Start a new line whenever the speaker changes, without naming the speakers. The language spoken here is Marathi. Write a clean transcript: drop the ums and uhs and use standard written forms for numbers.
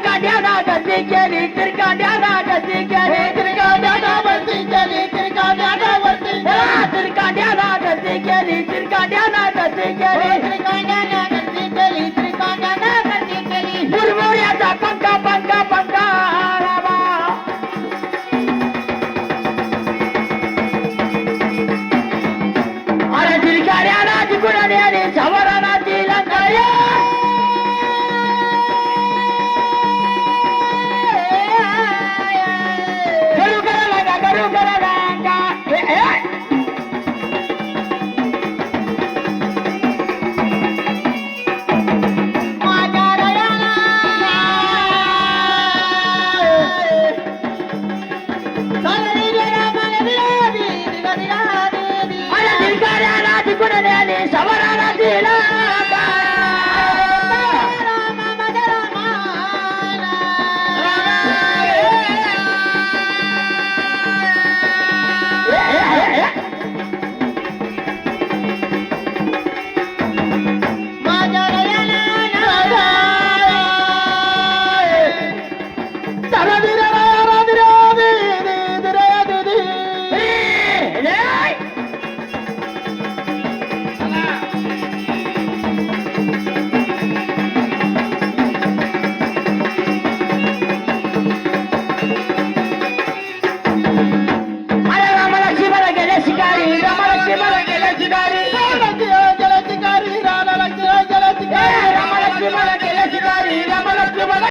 तिरकांड्याला गती केली तिरकांड्याला गती केली
तिरकांड्याला वरती केली तिरकांड्याला वरती
तिरकांड्याला गती केली तिरकांड्याला गती केली
तिरकांड्याला गती केली तिरकांड्याला गती केली
मुरमुऱ्याचा